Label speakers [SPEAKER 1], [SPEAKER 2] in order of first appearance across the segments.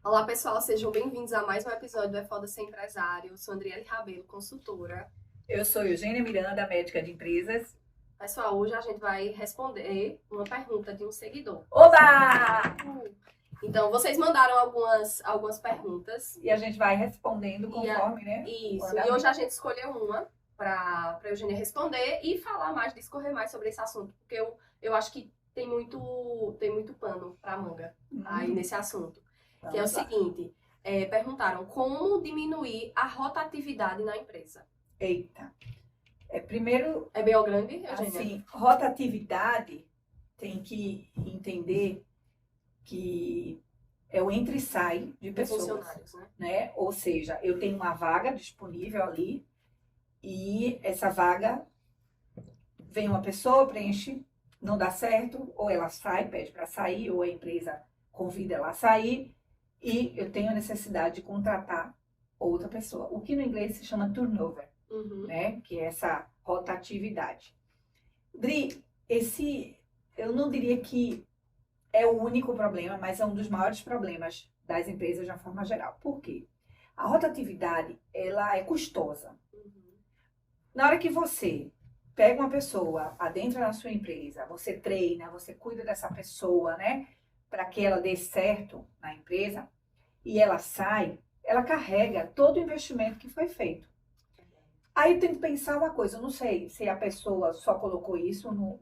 [SPEAKER 1] Olá, pessoal, sejam bem-vindos a mais um episódio do É Foda Ser Empresário. Eu sou Andriele Rabelo, consultora.
[SPEAKER 2] Eu sou Eugênia Miranda, médica de empresas.
[SPEAKER 1] Pessoal, hoje a gente vai responder uma pergunta de um seguidor.
[SPEAKER 2] Oba!
[SPEAKER 1] Então, vocês mandaram algumas perguntas.
[SPEAKER 2] E a gente vai respondendo
[SPEAKER 1] E
[SPEAKER 2] conforme, né?
[SPEAKER 1] Isso, e hoje a gente escolheu uma para a Eugênia responder e falar mais, discorrer mais sobre esse assunto, porque eu acho que tem muito pano para manga aí nesse assunto. Que é o
[SPEAKER 2] Vamos lá.
[SPEAKER 1] seguinte, perguntaram como diminuir a rotatividade na empresa.
[SPEAKER 2] Eita. Primeiro,
[SPEAKER 1] É bem grande, Eugênia?
[SPEAKER 2] assim, rotatividade tem que entender que é o entra e sai de
[SPEAKER 1] De
[SPEAKER 2] pessoas,
[SPEAKER 1] funcionários, né?
[SPEAKER 2] né? Ou seja, eu tenho uma vaga disponível ali e essa vaga vem uma pessoa, preenche, não dá certo, ou ela sai, pede para sair, ou a empresa convida ela a sair, e eu tenho a necessidade de contratar outra pessoa. O que no inglês se chama turnover, né? Que é essa rotatividade. Dri, eu não diria que é o único problema, mas é um dos maiores problemas das empresas de uma forma geral. Por quê? A rotatividade, ela é custosa. Na hora que você pega uma pessoa, adentra na sua empresa, você treina, você cuida dessa pessoa, né? Para que ela dê certo na empresa, e ela sai, ela carrega todo o investimento que foi feito. Aí tem que pensar uma coisa, eu não sei se a pessoa só colocou isso no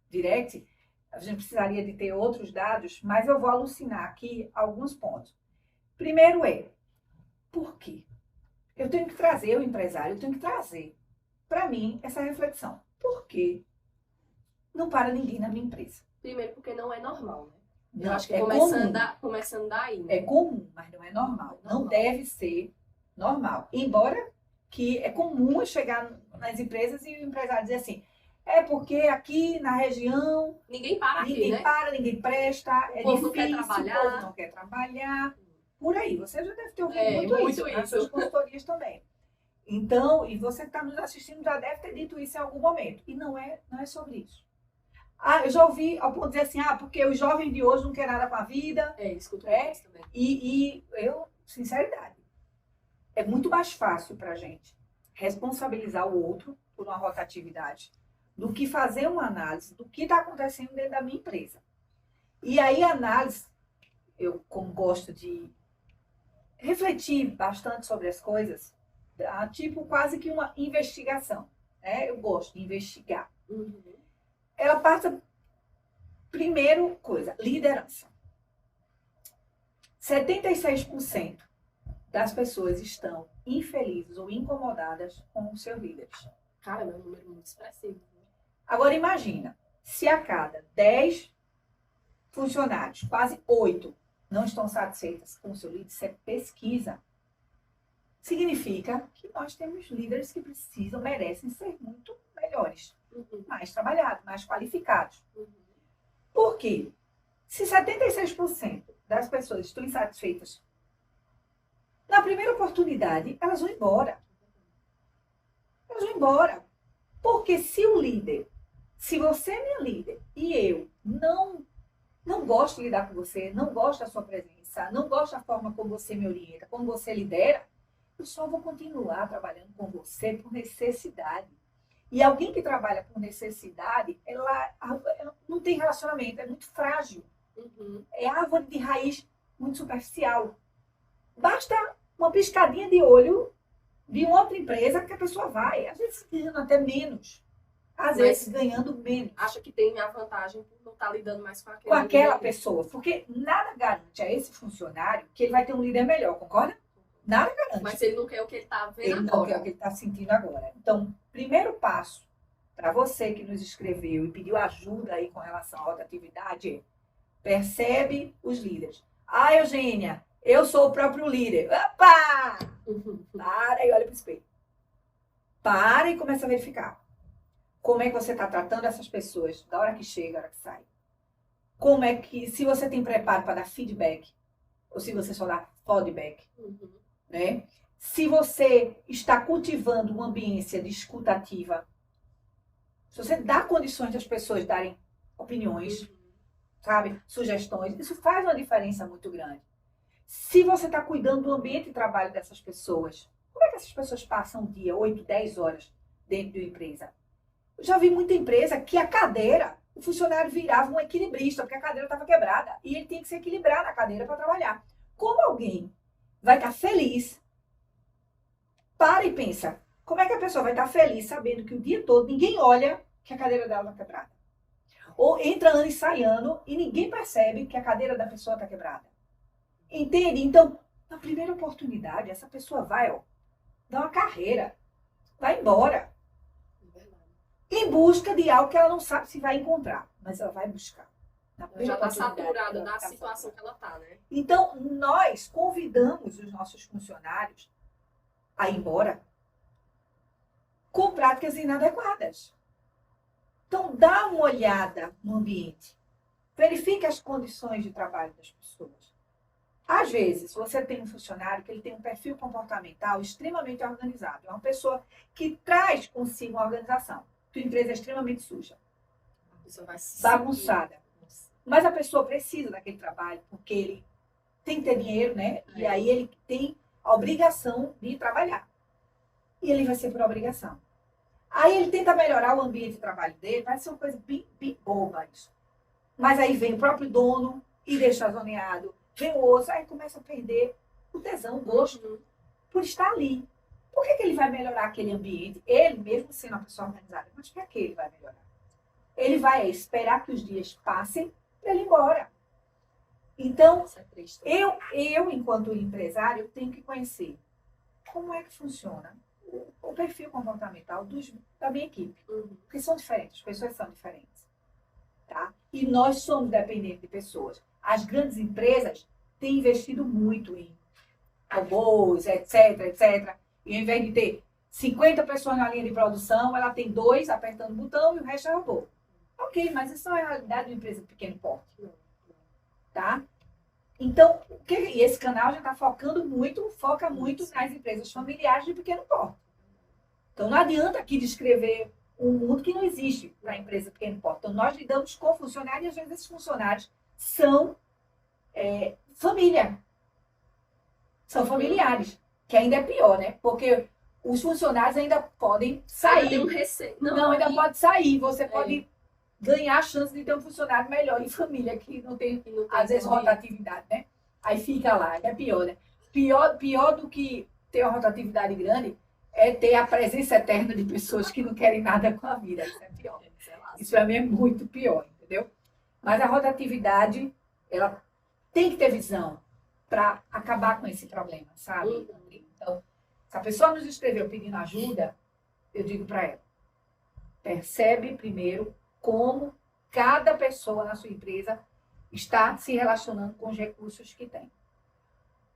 [SPEAKER 2] direct, a gente precisaria de ter outros dados, mas eu vou alucinar aqui alguns pontos. Primeiro por quê? Eu tenho que trazer, o empresário, eu tenho que trazer para mim essa reflexão. Por que não para ninguém na minha empresa?
[SPEAKER 1] Primeiro porque não é normal, né? Eu
[SPEAKER 2] Não,
[SPEAKER 1] acho que
[SPEAKER 2] é
[SPEAKER 1] começando daí, né?
[SPEAKER 2] É comum, mas não é normal. Não deve ser normal. Embora que é comum chegar nas empresas e o empresário dizer assim, é porque aqui na região
[SPEAKER 1] Ninguém para aqui,
[SPEAKER 2] ninguém
[SPEAKER 1] né?
[SPEAKER 2] para, ninguém presta,
[SPEAKER 1] O
[SPEAKER 2] é
[SPEAKER 1] povo não quer
[SPEAKER 2] difícil, o
[SPEAKER 1] trabalhar.
[SPEAKER 2] povo não quer trabalhar. Por aí, você já deve ter ouvido muito
[SPEAKER 1] muito
[SPEAKER 2] isso nas
[SPEAKER 1] isso.
[SPEAKER 2] suas consultorias também. Então, e você que está nos assistindo já deve ter dito isso em algum momento. E não é sobre isso. Ah, eu já ouvi ao ponto de dizer assim, porque os jovens de hoje não querem nada com a vida.
[SPEAKER 1] Escuto isso também.
[SPEAKER 2] E eu, sinceridade, é muito mais fácil para a gente responsabilizar o outro por uma rotatividade do que fazer uma análise do que está acontecendo dentro da minha empresa. E aí a análise, eu como gosto de refletir bastante sobre as coisas, tipo quase que uma investigação, né? Eu gosto de investigar. Ela passa, primeiro coisa, liderança. 76% das pessoas estão infelizes ou incomodadas com os seus líderes.
[SPEAKER 1] Cara, é um número muito expressivo.
[SPEAKER 2] Agora imagina, se a cada 10 funcionários, quase 8 não estão satisfeitas com o seu líder, isso é pesquisa. Significa que nós temos líderes que precisam, merecem ser muito melhores, mais trabalhados, mais qualificados. Por quê? Se 76% das pessoas estão insatisfeitas, na primeira oportunidade, elas vão embora. Elas vão embora. Porque se o líder, se você é minha líder e eu não gosto de lidar com você, não gosto da sua presença, não gosto da forma como você me orienta, como você lidera, eu só vou continuar trabalhando com você por necessidade. E alguém que trabalha por necessidade, ela não tem relacionamento, é muito frágil. É árvore de raiz muito superficial. Basta uma piscadinha de olho de uma outra empresa que a pessoa vai, às vezes ganhando até menos. Às vezes ganhando menos.
[SPEAKER 1] Acha que tem a vantagem por não estar lidando mais
[SPEAKER 2] com aquela pessoa. Porque nada garante a esse funcionário que ele vai ter um líder melhor, concorda? Nada garante.
[SPEAKER 1] Mas ele não quer o que ele está vendo
[SPEAKER 2] ele
[SPEAKER 1] agora.
[SPEAKER 2] Não quer o que ele está sentindo agora. Então, primeiro passo para você que nos escreveu e pediu ajuda aí com relação à rotatividade é percebe os líderes. Ah, Eugênia, eu sou o próprio líder. Opa! Para e olha para o espelho. Para e começa a verificar. Como é que você está tratando essas pessoas da hora que chega, da hora que sai? Como é que, se você tem preparo para dar feedback, ou se você só dá feedback, né? Se você está cultivando uma ambiência de escuta ativa, se você dá condições das pessoas darem opiniões, sabe, sugestões, isso faz uma diferença muito grande. Se você está cuidando do ambiente de trabalho dessas pessoas, como é que essas pessoas passam o dia, 8, 10 horas dentro de uma empresa? Eu já vi muita empresa que a cadeira, o funcionário virava um equilibrista, porque a cadeira estava quebrada. E ele tinha que se equilibrar na cadeira para trabalhar. Como alguém vai estar feliz? Para e pensa. Como é que a pessoa vai estar feliz sabendo que o dia todo ninguém olha que a cadeira dela está quebrada? Ou entra ano e sai ano e ninguém percebe que a cadeira da pessoa está quebrada. Entende? Então, na primeira oportunidade, essa pessoa vai, ó, dar uma carreira, vai embora. Em busca de algo que ela não sabe se vai encontrar, mas ela vai buscar.
[SPEAKER 1] Ela já está saturada da situação que ela está, né?
[SPEAKER 2] Então, nós convidamos os nossos funcionários a ir embora com práticas inadequadas. Então, dá uma olhada no ambiente. Verifique as condições de trabalho das pessoas. Às vezes, você tem um funcionário que ele tem um perfil comportamental extremamente organizado. É uma pessoa que traz consigo uma organização. Tua empresa é extremamente suja, bagunçada. Mas a pessoa precisa daquele trabalho porque ele tem que ter dinheiro, né? E aí ele tem a obrigação de trabalhar. E ele vai ser por obrigação. Aí ele tenta melhorar o ambiente de trabalho dele, vai ser uma coisa bem boba isso. Mas aí vem o próprio dono e deixa zoneado. Vem o outro, aí começa a perder o tesão, o gosto por estar ali. Por que ele vai melhorar aquele ambiente? Ele, mesmo sendo uma pessoa organizada, mas para que ele vai melhorar? Ele vai esperar que os dias passem para ele ir embora. Então, eu, enquanto empresário, tenho que conhecer como é que funciona o perfil comportamental da minha equipe. Porque são diferentes, as pessoas são diferentes. Tá? E nós somos dependentes de pessoas. As grandes empresas têm investido muito em robôs, etc, etc. E ao invés de ter 50 pessoas na linha de produção, ela tem 2 apertando o botão e o resto é robô. Ok, mas isso não é a realidade de uma empresa de pequeno porte. Tá? Então, e esse canal já está foca muito nas empresas familiares de pequeno porte. Então, não adianta aqui descrever um mundo que não existe para a empresa de pequeno porte. Então, nós lidamos com funcionários e às vezes esses funcionários são família. São familiares, que ainda é pior, né? Porque os funcionários ainda podem sair.
[SPEAKER 1] Ainda tem um receio.
[SPEAKER 2] Ainda pode sair. Você pode ganhar a chance de ter um funcionário melhor em família, que não tem às vezes, rotatividade, né? Aí fica lá, é pior, né? Pior do que ter uma rotatividade grande é ter a presença eterna de pessoas que não querem nada com a vida. Isso é pior. Isso para mim é muito pior, entendeu? Mas a rotatividade, ela tem que ter visão para acabar com esse problema, sabe? Então, se a pessoa nos escreveu pedindo ajuda, eu digo para ela, percebe primeiro como cada pessoa na sua empresa está se relacionando com os recursos que tem.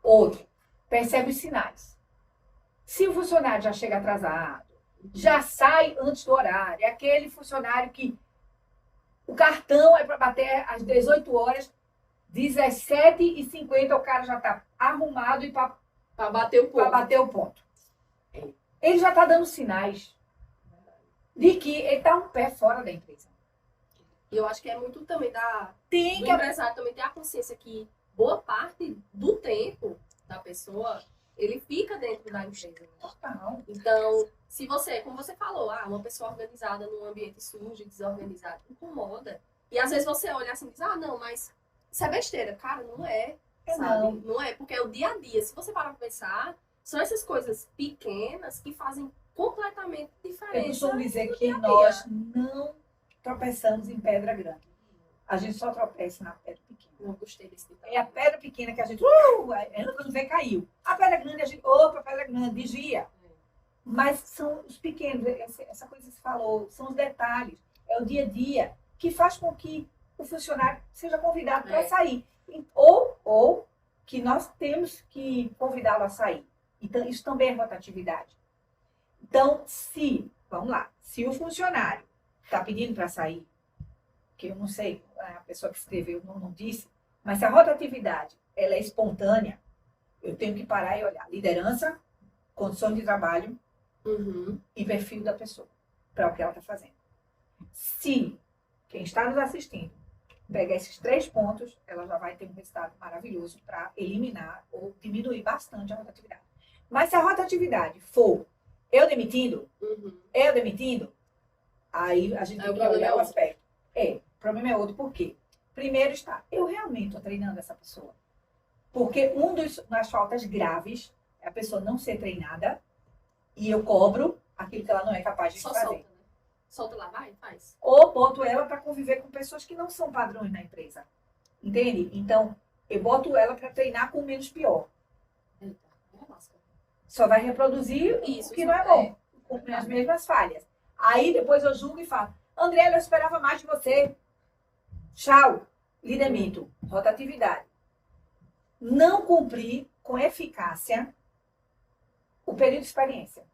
[SPEAKER 2] Outro, percebe os sinais. Se o funcionário já chega atrasado, já sai antes do horário, é aquele funcionário que o cartão é para bater às 18 horas, 17h50 o cara já está arrumado e para bater o ponto. Ele já está dando sinais de que ele está um pé fora da empresa.
[SPEAKER 1] E eu acho que é muito também do empresário também ter a consciência que boa parte do tempo da pessoa, ele fica dentro da empresa.
[SPEAKER 2] Total.
[SPEAKER 1] Então, se você, como você falou, uma pessoa organizada num ambiente sujo, desorganizado, incomoda. E às vezes você olha assim e diz, não, mas isso é besteira. Cara, não é, sabe? Não é, porque é o dia a dia. Se você parar pra pensar, são essas coisas pequenas que fazem completamente diferença.
[SPEAKER 2] Eu costumo dizer que nós não tropeçamos em pedra grande. A gente só tropeça na pedra pequena.
[SPEAKER 1] Não gostei desse detalhe.
[SPEAKER 2] É a pedra pequena que a gente, quando vê, caiu. A pedra grande, a gente, pedra grande, desvia. Mas são os pequenos, essa coisa que você falou, são os detalhes. É o dia a dia que faz com que o funcionário seja convidado para sair. Ou que nós temos que convidá-lo a sair. Então, isso também é rotatividade. Então, se o funcionário está pedindo para sair, que eu não sei, a pessoa que escreveu não disse, mas se a rotatividade ela é espontânea, eu tenho que parar e olhar liderança, condições de trabalho e perfil da pessoa para o que ela está fazendo. Se quem está nos assistindo pega esses 3 pontos, ela já vai ter um resultado maravilhoso para eliminar ou diminuir bastante a rotatividade. Mas se a rotatividade for eu demitindo, aí a gente tem que olhar o aspecto. O problema é outro, por quê? Primeiro está, eu realmente estou treinando essa pessoa. Porque das faltas graves é a pessoa não ser treinada e eu cobro aquilo que ela não é capaz de fazer.
[SPEAKER 1] Solta, né? Solta lá, vai, faz.
[SPEAKER 2] Ou boto ela para conviver com pessoas que não são padrões na empresa. Entende? Então, eu boto ela para treinar com o menos pior. Só vai reproduzir o que não é bom, com as mesmas falhas. Aí depois eu julgo e falo, André, eu esperava mais de você. Tchau, lhe demito. Rotatividade. Não cumprir com eficácia o período de experiência,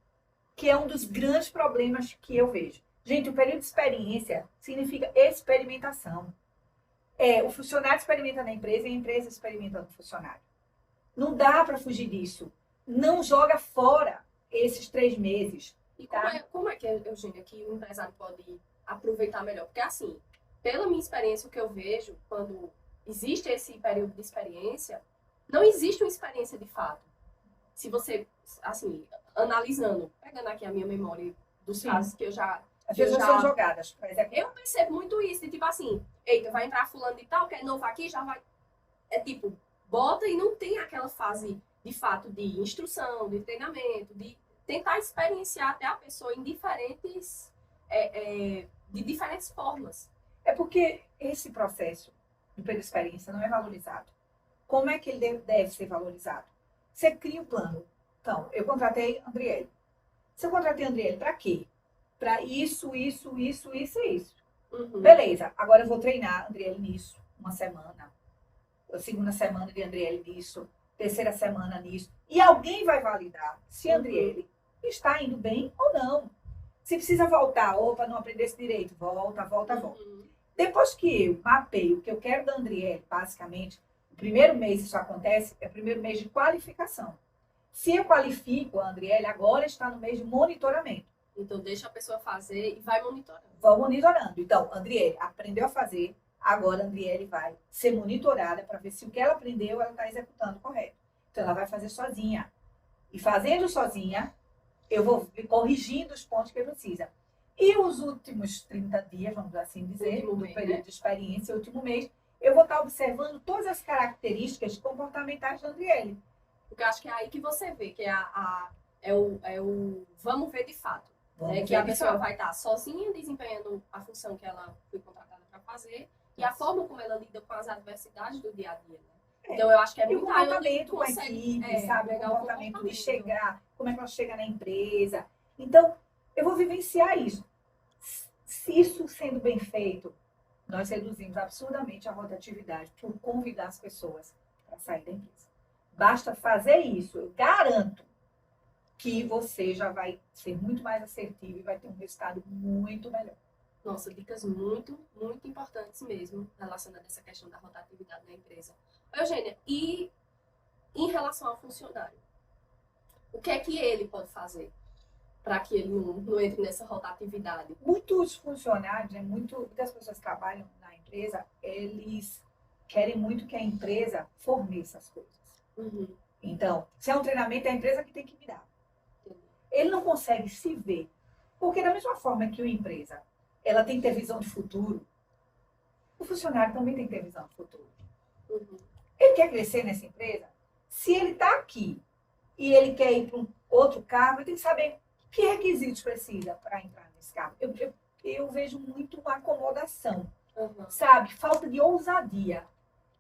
[SPEAKER 2] que é um dos grandes problemas que eu vejo. Gente, o período de experiência significa experimentação. O funcionário experimenta na empresa e a empresa experimenta no funcionário. Não dá para fugir disso. Não joga fora esses 3 meses.
[SPEAKER 1] E como é que, Eugênia, que o empresário pode aproveitar melhor? Porque, assim, pela minha experiência, o que eu vejo, quando existe esse período de experiência, não existe uma experiência de fato. Se você, assim, analisando, pegando aqui a minha memória dos casos que eu já...
[SPEAKER 2] As pessoas são jogadas, por exemplo.
[SPEAKER 1] Eu percebo muito isso, de tipo assim, eita, vai entrar fulano de tal, que é novo aqui, já vai... É tipo, bota e não tem aquela fase, de fato, de instrução, de treinamento, de tentar experienciar até a pessoa em diferentes... de diferentes formas.
[SPEAKER 2] É porque esse processo do período de experiência não é valorizado. Como é que ele deve ser valorizado? Você cria um plano. Então, eu contratei a Andriele. Se eu contratei a Andriele, para quê? Para isso. Beleza, agora eu vou treinar a Andriele nisso, uma semana. A segunda semana de Andriele nisso, terceira semana nisso. E alguém vai validar se a Andriele está indo bem ou não. Se precisa voltar, opa, não aprender esse direito, volta. Depois que eu mapeio o que eu quero da Andriele, basicamente, o primeiro mês isso acontece, é o primeiro mês de qualificação. Se eu qualifico a Andriele, agora está no mês de monitoramento.
[SPEAKER 1] Então, deixa a pessoa fazer e vai monitorando.
[SPEAKER 2] Vou monitorando. Então, a Andriele aprendeu a fazer, agora a Andriele vai ser monitorada para ver se o que ela aprendeu, ela está executando correto. Então, ela vai fazer sozinha. E fazendo sozinha, eu vou corrigindo os pontos que precisa. E os últimos 30 dias, vamos assim dizer, do período de experiência, o último mês, eu vou estar observando todas as características comportamentais da Andriele.
[SPEAKER 1] Porque eu acho que é aí que você vê, que é o vamos ver de fato. Que a pessoa vai estar sozinha desempenhando a função que ela foi contratada para fazer e a forma como ela lida com as adversidades do dia a dia. Né? Então, eu acho que é muito
[SPEAKER 2] o comportamento com a equipe, sabe? O comportamento de chegar, como é que ela chega na empresa. Então, eu vou vivenciar isso. Se isso sendo bem feito, nós reduzimos absurdamente a rotatividade por convidar as pessoas para sair da empresa. Basta fazer isso, eu garanto que você já vai ser muito mais assertivo e vai ter um resultado muito melhor.
[SPEAKER 1] Nossa, dicas muito, muito importantes mesmo relacionadas a essa questão da rotatividade na empresa. Eugênia, e em relação ao funcionário? O que é que ele pode fazer para que ele não entre nessa rotatividade?
[SPEAKER 2] Muitos funcionários, muitas pessoas que trabalham na empresa, eles querem muito que a empresa forneça as coisas. Então, se é um treinamento, é a empresa que tem que me dar. Ele não consegue se ver. Porque da mesma forma que uma empresa, ela tem que ter visão de futuro, o funcionário também tem que ter visão de futuro. Ele quer crescer nessa empresa? Se ele está aqui e ele quer ir para um outro cargo, ele tem que saber que requisitos precisa para entrar nesse cargo. Eu vejo muito uma acomodação, sabe? Falta de ousadia.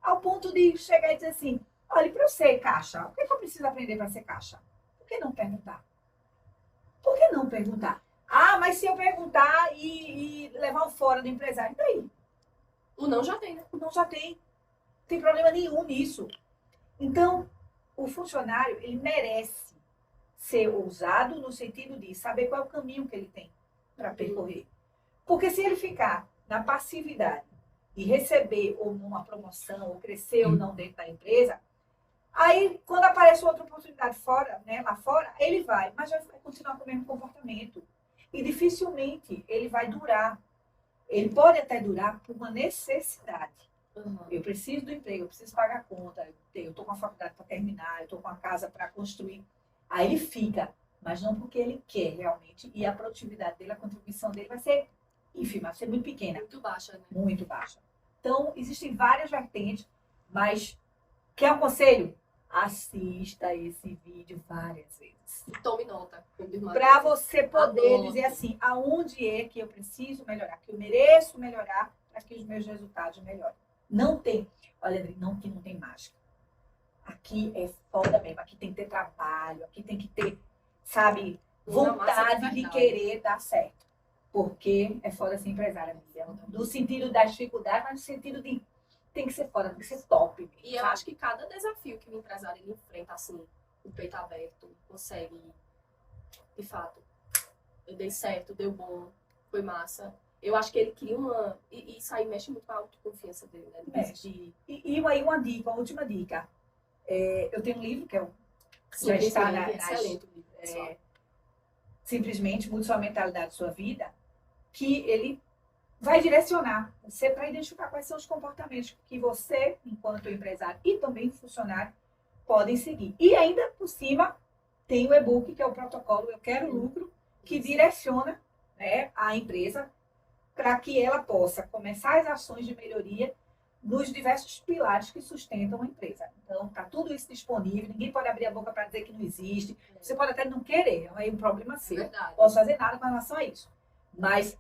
[SPEAKER 2] Ao ponto de chegar e dizer assim, olha, para eu ser caixa, o que eu preciso aprender para ser caixa? Por que não perguntar? Por que não perguntar? Ah, mas se eu perguntar e levar um fora do empresário, daí?
[SPEAKER 1] O não já tem, né?
[SPEAKER 2] O não já tem. Não tem problema nenhum nisso. Então, o funcionário, ele merece ser ousado no sentido de saber qual é o caminho que ele tem para percorrer. Porque se ele ficar na passividade e receber ou uma promoção, ou crescer ou não dentro da empresa, aí, quando aparece outra oportunidade fora, né, lá fora, ele vai, mas vai continuar com o mesmo comportamento. E dificilmente ele vai durar. Ele pode até durar por uma necessidade.
[SPEAKER 1] Uhum.
[SPEAKER 2] Eu preciso do emprego, eu preciso pagar a conta, eu estou com a faculdade para terminar, eu estou com a casa para construir. Aí ele fica, mas não porque ele quer realmente. E a produtividade dele, a contribuição dele vai ser ínfima, vai ser muito pequena.
[SPEAKER 1] Muito baixa, né?
[SPEAKER 2] Muito baixa. Então, existem várias vertentes, mas quer um conselho? Assista esse vídeo várias vezes.
[SPEAKER 1] E tome nota.
[SPEAKER 2] Para você poder
[SPEAKER 1] Anote.
[SPEAKER 2] dizer assim, aonde é que eu preciso melhorar, que eu mereço melhorar para que os meus resultados melhorem. Não tem, olha, Adri, não que não tem mágica. Aqui é foda mesmo, aqui tem que ter trabalho, aqui tem que ter, sabe, vontade de querer dar certo. Porque é foda ser empresária, amiga. No sentido das dificuldades, mas no sentido de tem que ser foda, tem que ser top.
[SPEAKER 1] E eu acho que cada desafio que o empresário ele enfrenta, assim, o peito aberto, consegue, de fato, eu dei certo, deu bom, foi massa. Eu acho que ele cria uma... E isso aí mexe muito com a autoconfiança dele, né?
[SPEAKER 2] E aí uma dica, uma última dica. Eu tenho um livro que já está
[SPEAKER 1] excelente livro,
[SPEAKER 2] simplesmente Mude Sua Mentalidade, Sua Vida, que ele vai direcionar você para identificar quais são os comportamentos que você, enquanto empresário e também funcionário, podem seguir. E ainda por cima, tem o e-book, que é o protocolo Eu Quero Lucro, que direciona, né, a empresa para que ela possa começar as ações de melhoria nos diversos pilares que sustentam a empresa. Então, está tudo isso disponível, ninguém pode abrir a boca para dizer que não existe. Você pode até não querer, é um problema seu.
[SPEAKER 1] Verdade.
[SPEAKER 2] Posso fazer nada com relação a isso. Mas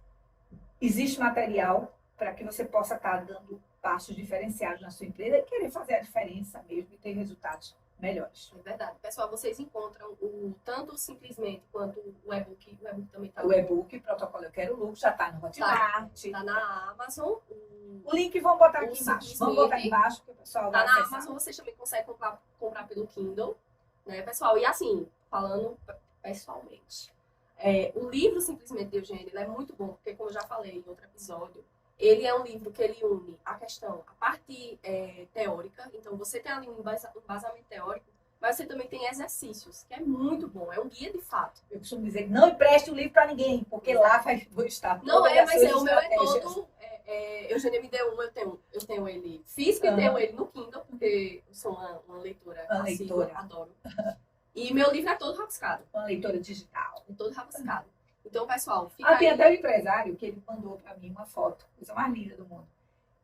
[SPEAKER 2] existe material para que você possa estar dando passos diferenciados na sua empresa e querer fazer a diferença mesmo e ter resultados melhores.
[SPEAKER 1] É verdade. Pessoal, vocês encontram tanto Simplesmente quanto o e-book. O e-book também está.
[SPEAKER 2] O e-book, Protocolo Eu Quero Lucro, já está no Hotmart.
[SPEAKER 1] Está na Amazon.
[SPEAKER 2] O link vamos botar aqui embaixo. Vamos botar aqui embaixo que o pessoal vai
[SPEAKER 1] acessar.
[SPEAKER 2] Tá
[SPEAKER 1] na Amazon, vocês também conseguem comprar pelo Kindle, né, pessoal? E assim, falando pessoalmente, o livro Simplesmente de Eugênia, ele é muito bom, porque como eu já falei em outro episódio, ele é um livro que ele une a parte teórica, então você tem ali um embasamento teórico, mas você também tem exercícios, que é muito bom, é um guia de fato.
[SPEAKER 2] Eu costumo dizer que não empreste o livro para ninguém, porque lá vou estar.
[SPEAKER 1] Não mas o meu é todo... Eugênia me deu eu tenho ele físico e tenho ele no Kindle, porque eu sou uma leitora assídua, adoro. E meu livro é todo rabiscado.
[SPEAKER 2] Uma leitora digital.
[SPEAKER 1] É todo rabiscado. Então, pessoal, fica aí.
[SPEAKER 2] Tem até o empresário que ele mandou para mim uma foto, coisa mais linda do mundo.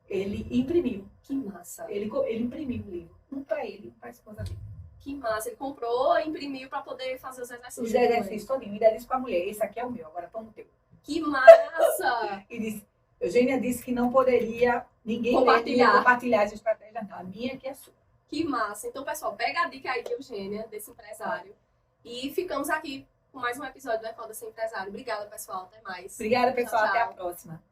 [SPEAKER 2] Ele imprimiu.
[SPEAKER 1] Que massa.
[SPEAKER 2] Ele imprimiu o livro. Um para ele, um para a esposa dele.
[SPEAKER 1] Que massa. Ele comprou e imprimiu para poder fazer os exercícios.
[SPEAKER 2] Os exercícios todinho. E daí disse para a mulher, esse aqui é o meu, agora toma o teu.
[SPEAKER 1] Que massa.
[SPEAKER 2] E disse, Eugênia disse que não poderia ninguém compartilhar essa estratégia, não. A minha que é sua.
[SPEAKER 1] Que massa. Então, pessoal, pega a dica aí de Eugênia, desse empresário. E ficamos aqui com mais um episódio do É Foda Ser Empresário. Obrigada, pessoal. Até mais.
[SPEAKER 2] Obrigada, pessoal.
[SPEAKER 1] Tchau, tchau.
[SPEAKER 2] Até a próxima.